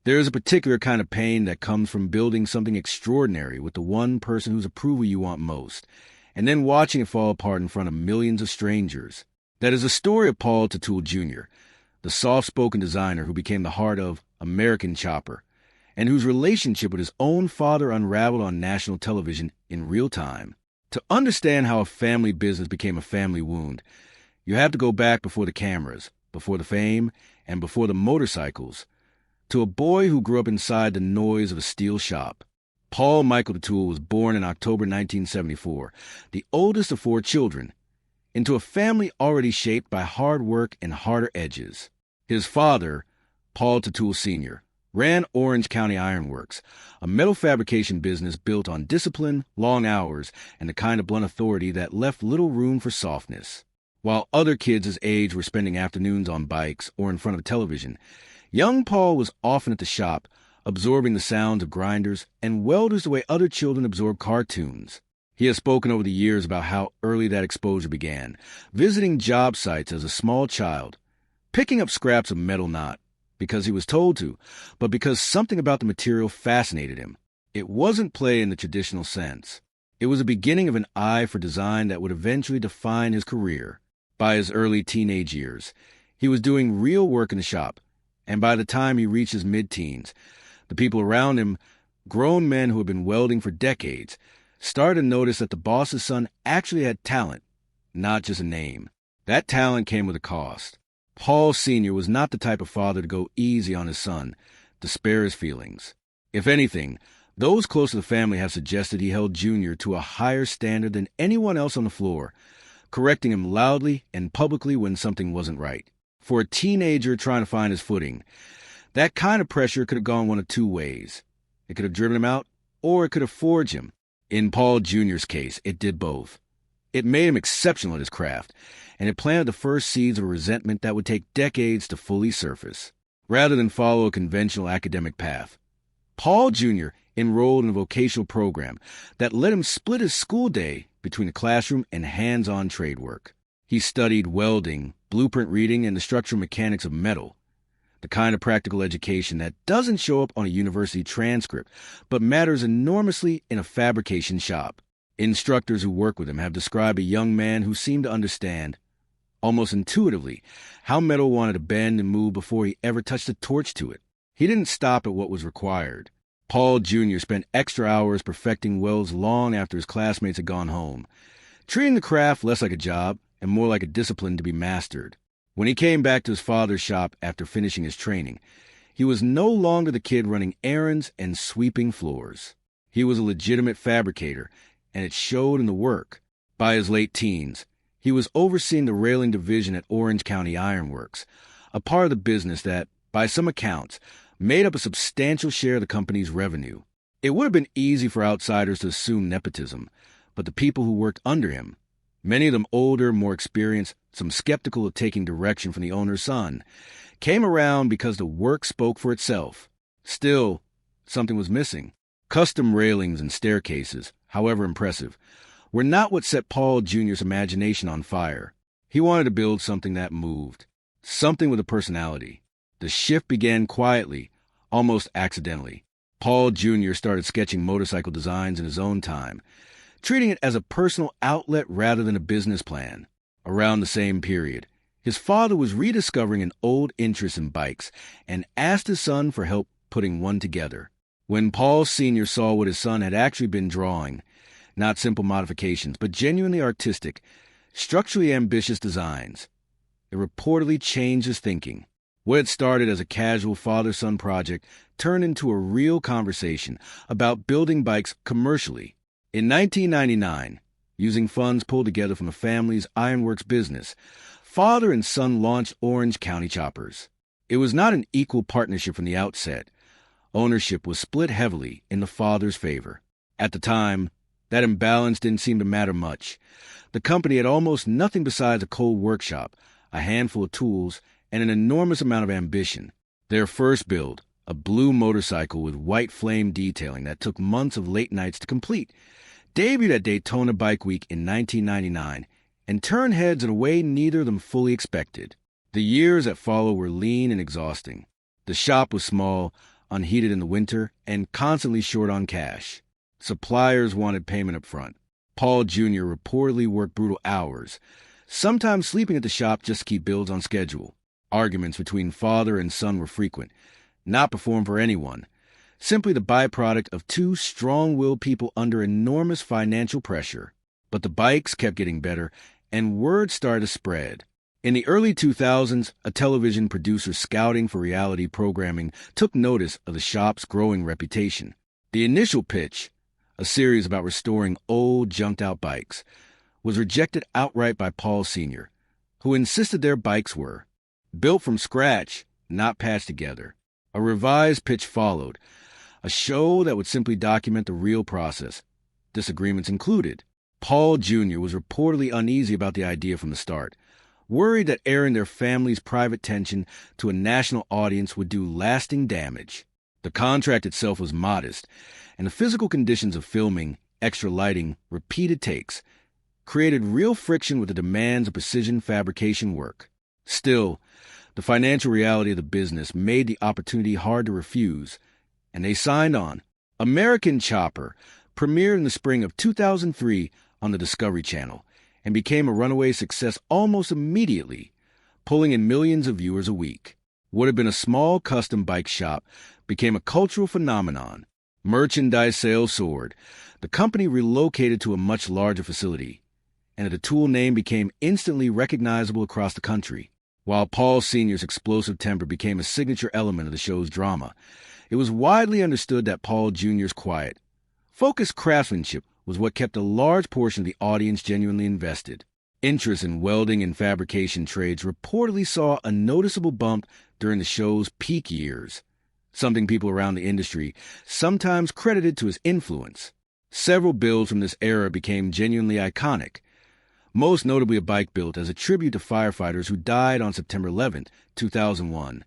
There is a particular kind of pain that comes from building something extraordinary with the one person whose approval you want most, and then watching it fall apart in front of millions of strangers. That is the story of Paul Teutul Jr., the soft-spoken designer who became the heart of American Chopper, and whose relationship with his own father unraveled on national television in real time. To understand how a family business became a family wound, you have to go back before the cameras, before the fame, and before the motorcycles, to a boy who grew up inside the noise of a steel shop. Paul Michael Teutul was born in October 1974, the oldest of 4 children, into a family already shaped by hard work and harder edges. His father, Paul Teutul Sr., ran Orange County Iron Works, a metal fabrication business built on discipline, long hours, and the kind of blunt authority that left little room for softness. While other kids his age were spending afternoons on bikes or in front of television, young Paul was often at the shop, absorbing the sounds of grinders and welders the way other children absorb cartoons. He has spoken over the years about how early that exposure began, visiting job sites as a small child, picking up scraps of metal not because he was told to, but because something about the material fascinated him. It wasn't play in the traditional sense. It was the beginning of an eye for design that would eventually define his career. By his early teenage years, he was doing real work in the shop, and by the time he reached his mid-teens, the people around him, grown men who had been welding for decades, started to notice that the boss's son actually had talent, not just a name. That talent came with a cost. Paul Sr. was not the type of father to go easy on his son, to spare his feelings. If anything, those close to the family have suggested he held Jr. to a higher standard than anyone else on the floor, correcting him loudly and publicly when something wasn't right. For a teenager trying to find his footing, that kind of pressure could have gone one of 2 ways. It could have driven him out, or it could have forged him. In Paul Jr.'s case, it did both. It made him exceptional at his craft, and it planted the first seeds of a resentment that would take decades to fully surface. Rather than follow a conventional academic path, Paul Jr. enrolled in a vocational program that let him split his school day between the classroom and hands-on trade work. He studied welding, blueprint reading, and the structural mechanics of metal, the kind of practical education that doesn't show up on a university transcript, but matters enormously in a fabrication shop. Instructors who work with him have described a young man who seemed to understand, almost intuitively, how metal wanted to bend and move before he ever touched a torch to it. He didn't stop at what was required. Paul Jr. spent extra hours perfecting welds long after his classmates had gone home, treating the craft less like a job and more like a discipline to be mastered. When he came back to his father's shop after finishing his training, he was no longer the kid running errands and sweeping floors. He was a legitimate fabricator, and it showed in the work. By his late teens, he was overseeing the railing division at Orange County Iron Works, a part of the business that, by some accounts, made up a substantial share of the company's revenue. It would have been easy for outsiders to assume nepotism, but the people who worked under him, many of them older, more experienced, some skeptical of taking direction from the owner's son, came around because the work spoke for itself. Still, something was missing. Custom railings and staircases, however impressive, were not what set Paul Jr.'s imagination on fire. He wanted to build something that moved, something with a personality. The shift began quietly, almost accidentally. Paul Jr. started sketching motorcycle designs in his own time, treating it as a personal outlet rather than a business plan. Around the same period, his father was rediscovering an old interest in bikes and asked his son for help putting one together. When Paul Sr. saw what his son had actually been drawing, not simple modifications, but genuinely artistic, structurally ambitious designs, it reportedly changed his thinking. What had started as a casual father-son project turned into a real conversation about building bikes commercially. In 1999, using funds pulled together from the family's ironworks business, father and son launched Orange County Choppers. It was not an equal partnership from the outset. Ownership was split heavily in the father's favor. At the time, that imbalance didn't seem to matter much. The company had almost nothing besides a cold workshop, a handful of tools, and an enormous amount of ambition. Their first build, a blue motorcycle with white flame detailing that took months of late nights to complete, debuted at Daytona Bike Week in 1999 and turned heads in a way neither of them fully expected. The years that followed were lean and exhausting. The shop was small, unheated in the winter, and constantly short on cash. Suppliers wanted payment up front. Paul Jr. reportedly worked brutal hours, sometimes sleeping at the shop just to keep bills on schedule. Arguments between father and son were frequent, not performed for anyone, simply the byproduct of two strong-willed people under enormous financial pressure. But the bikes kept getting better, and word started to spread. In the early 2000s, a television producer scouting for reality programming took notice of the shop's growing reputation. The initial pitch, a series about restoring old, junked-out bikes, was rejected outright by Paul Sr., who insisted their bikes were built from scratch, not patched together. A revised pitch followed, a show that would simply document the real process. Disagreements included. Paul Jr. was reportedly uneasy about the idea from the start, worried that airing their family's private tension to a national audience would do lasting damage. The contract itself was modest, and the physical conditions of filming, extra lighting, repeated takes, created real friction with the demands of precision fabrication work. Still, the financial reality of the business made the opportunity hard to refuse, and they signed on. American Chopper premiered in the spring of 2003 on the Discovery Channel and became a runaway success almost immediately, pulling in millions of viewers a week. What had been a small custom bike shop became a cultural phenomenon. Merchandise sales soared. The company relocated to a much larger facility, and the Teutul name became instantly recognizable across the country. While Paul Sr.'s explosive temper became a signature element of the show's drama, it was widely understood that Paul Jr.'s quiet, focused craftsmanship was what kept a large portion of the audience genuinely invested. Interest in welding and fabrication trades reportedly saw a noticeable bump during the show's peak years, something people around the industry sometimes credited to his influence. Several builds from this era became genuinely iconic, most notably a bike built as a tribute to firefighters who died on September 11, 2001,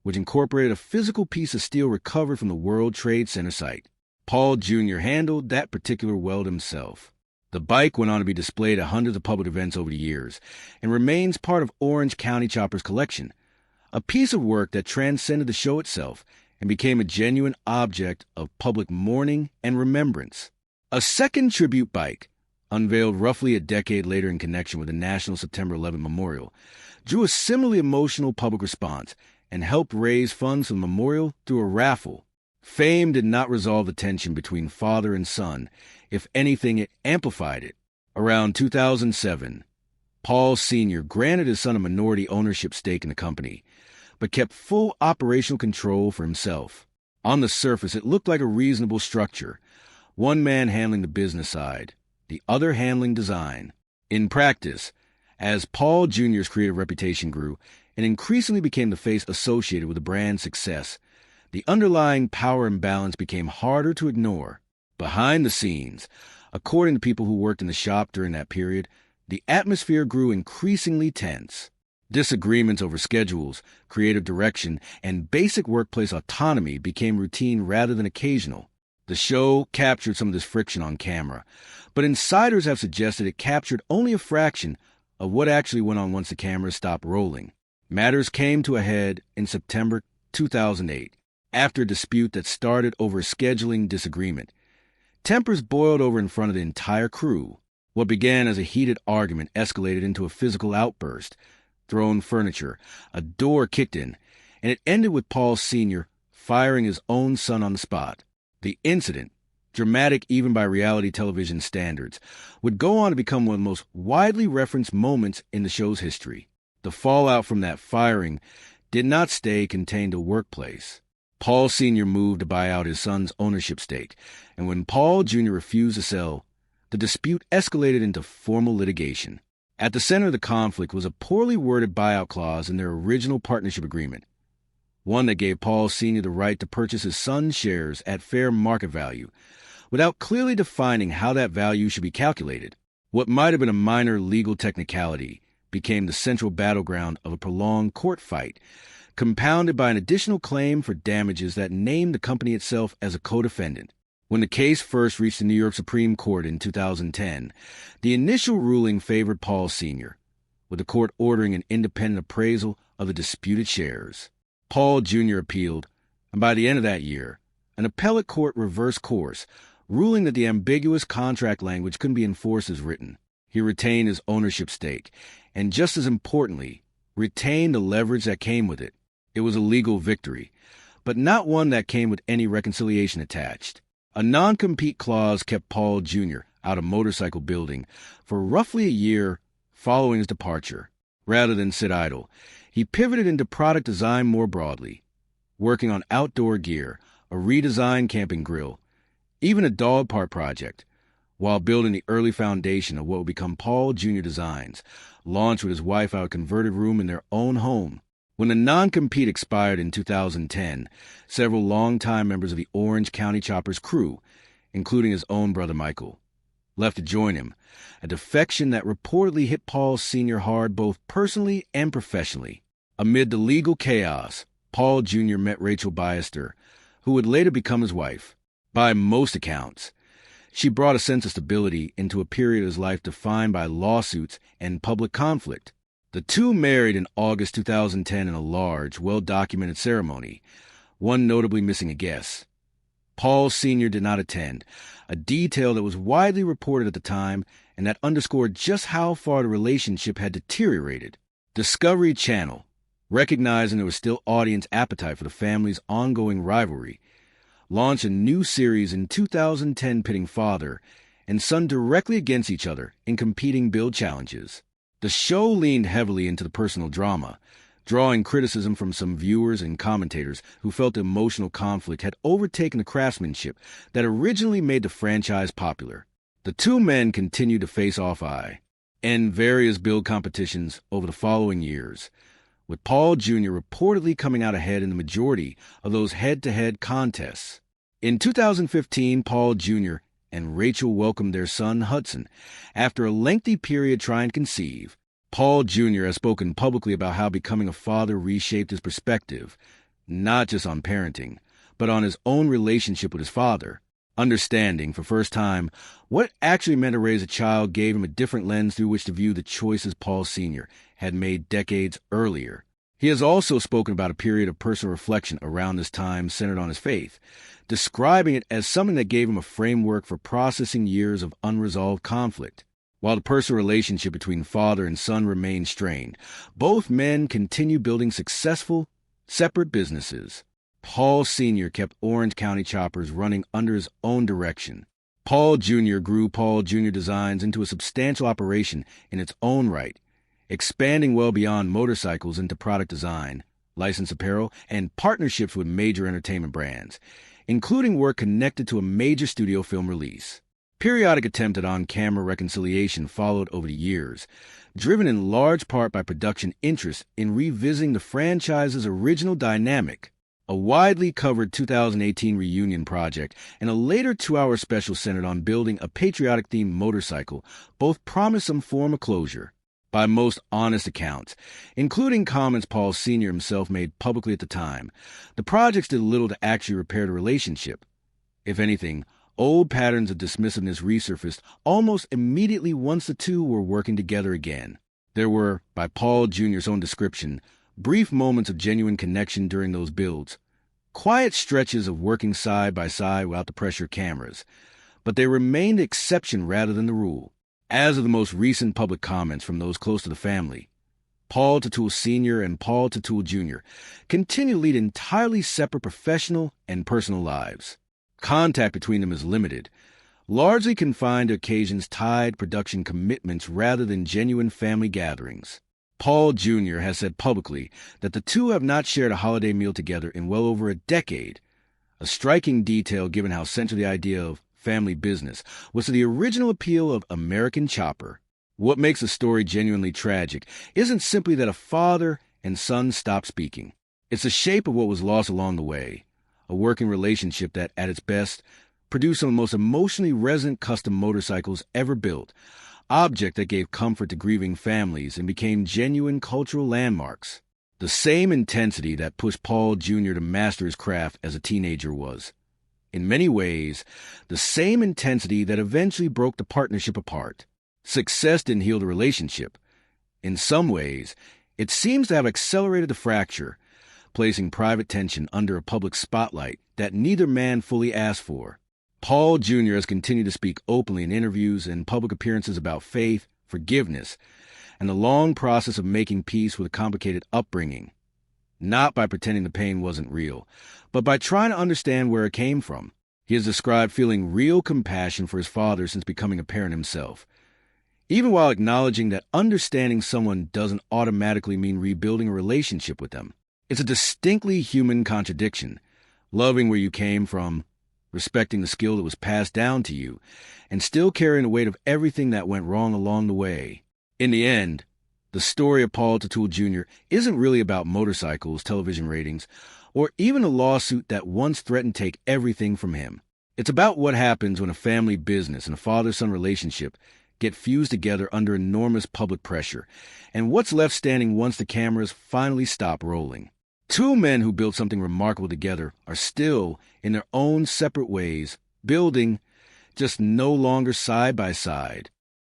which incorporated a physical piece of steel recovered from the World Trade Center site. Paul Jr. handled that particular weld himself. The bike went on to be displayed at hundreds of public events over the years and remains part of Orange County Chopper's collection, a piece of work that transcended the show itself and became a genuine object of public mourning and remembrance. A second tribute bike, unveiled roughly a decade later in connection with the National September 11 Memorial, drew a similarly emotional public response and helped raise funds for the memorial through a raffle. Fame did not resolve the tension between father and son. If anything, it amplified it. Around 2007, Paul Sr. granted his son a minority ownership stake in the company, but kept full operational control for himself. On the surface, it looked like a reasonable structure, one man handling the business side, the other handling design. In practice, as Paul Jr.'s creative reputation grew and increasingly became the face associated with the brand's success, the underlying power imbalance became harder to ignore. Behind the scenes, according to people who worked in the shop during that period, the atmosphere grew increasingly tense. Disagreements over schedules, creative direction, and basic workplace autonomy became routine rather than occasional. The show captured some of this friction on camera, but insiders have suggested it captured only a fraction of what actually went on once the cameras stopped rolling. Matters came to a head in September 2008, after a dispute that started over a scheduling disagreement. Tempers boiled over in front of the entire crew. What began as a heated argument escalated into a physical outburst. Thrown furniture, a door kicked in, and it ended with Paul Sr. firing his own son on the spot. The incident, dramatic even by reality television standards, would go on to become one of the most widely referenced moments in the show's history. The fallout from that firing did not stay contained to workplace. Paul Sr. moved to buy out his son's ownership stake, and when Paul Jr. refused to sell, the dispute escalated into formal litigation. At the center of the conflict was a poorly worded buyout clause in their original partnership agreement, one that gave Paul Sr. the right to purchase his son's shares at fair market value, without clearly defining how that value should be calculated. What might have been a minor legal technicality became the central battleground of a prolonged court fight, compounded by an additional claim for damages that named the company itself as a co-defendant. When the case first reached the New York Supreme Court in 2010, the initial ruling favored Paul Sr., with the court ordering an independent appraisal of the disputed shares. Paul Jr. appealed, And by the end of that year, an appellate court reversed course, ruling that the ambiguous contract language couldn't be enforced as written. He retained his ownership stake, and just as importantly, retained the leverage that came with it. It was a legal victory, but not one that came with any reconciliation attached. A non-compete clause kept Paul Jr. out of motorcycle building for roughly a year following his departure. Rather than sit idle, he pivoted into product design more broadly, working on outdoor gear, a redesigned camping grill, even a dog park project, while building the early foundation of what would become Paul Jr. Designs, launched with his wife out of a converted room in their own home. When the non-compete expired in 2010, several longtime members of the Orange County Choppers crew, including his own brother Michael, left to join him, a defection that reportedly hit Paul Sr. hard both personally and professionally. Amid the legal chaos, Paul Jr. met Rachel Biester, who would later become his wife. By most accounts, she brought a sense of stability into a period of his life defined by lawsuits and public conflict. The two married in August 2010 in a large, well-documented ceremony, one notably missing a guest. Paul Sr. did not attend, a detail that was widely reported at the time and that underscored just how far the relationship had deteriorated. Discovery Channel, recognizing there was still audience appetite for the family's ongoing rivalry, launched a new series in 2010 pitting father and son directly against each other in competing build challenges. The show leaned heavily into the personal drama, drawing criticism from some viewers and commentators who felt the emotional conflict had overtaken the craftsmanship that originally made the franchise popular. The two men continued to face off-eye in various build competitions over the following years, with Paul Jr. reportedly coming out ahead in the majority of those head-to-head contests. In 2015, Paul Jr. and Rachel welcomed their son, Hudson, after a lengthy period trying to conceive. Paul Jr. has spoken publicly about how becoming a father reshaped his perspective, not just on parenting, but on his own relationship with his father. Understanding, for first time, what it actually meant to raise a child gave him a different lens through which to view the choices Paul Sr. had made decades earlier. He has also spoken about a period of personal reflection around this time centered on his faith, describing it as something that gave him a framework for processing years of unresolved conflict. While the personal relationship between father and son remained strained, both men continued building successful, separate businesses. Paul Sr. kept Orange County Choppers running under his own direction. Paul Jr. grew Paul Jr. Designs into a substantial operation in its own right, expanding well beyond motorcycles into product design, licensed apparel, and partnerships with major entertainment brands, including work connected to a major studio film release. Periodic attempts at on-camera reconciliation followed over the years, driven in large part by production interest in revisiting the franchise's original dynamic. A widely covered 2018 reunion project and a later 2-hour special centered on building a patriotic-themed motorcycle both promised some form of closure. By most honest accounts, including comments Paul Sr. himself made publicly at the time, the projects did little to actually repair the relationship. If anything, old patterns of dismissiveness resurfaced almost immediately once the two were working together again. There were, by Paul Jr.'s own description, brief moments of genuine connection during those builds, quiet stretches of working side by side without the pressure of cameras, but they remained the exception rather than the rule. As of the most recent public comments from those close to the family, Paul Teutul Sr. and Paul Teutul Jr. continue to lead entirely separate professional and personal lives. Contact between them is limited, largely confined to occasions tied to production commitments rather than genuine family gatherings. Paul Jr. has said publicly that the two have not shared a holiday meal together in well over a decade, a striking detail given how central the idea of family business was to the original appeal of American Chopper. What makes the story genuinely tragic isn't simply that a father and son stopped speaking. It's the shape of what was lost along the way, a working relationship that, at its best, produced some of the most emotionally resonant custom motorcycles ever built, object that gave comfort to grieving families and became genuine cultural landmarks. The same intensity that pushed Paul Jr. to master his craft as a teenager was, in many ways, the same intensity that eventually broke the partnership apart. Success didn't heal the relationship. In some ways, it seems to have accelerated the fracture, placing private tension under a public spotlight that neither man fully asked for. Paul Jr. has continued to speak openly in interviews and public appearances about faith, forgiveness, and the long process of making peace with a complicated upbringing. Not by pretending the pain wasn't real, but by trying to understand where it came from. He has described feeling real compassion for his father since becoming a parent himself, even while acknowledging that understanding someone doesn't automatically mean rebuilding a relationship with them. It's a distinctly human contradiction, loving where you came from, respecting the skill that was passed down to you, and still carrying the weight of everything that went wrong along the way. In the end, the story of Paul Teutul Jr. isn't really about motorcycles, television ratings, or even a lawsuit that once threatened to take everything from him. It's about what happens when a family business and a father-son relationship get fused together under enormous public pressure, and what's left standing once the cameras finally stop rolling. Two men who built something remarkable together are still, in their own separate ways, building, just no longer side by side.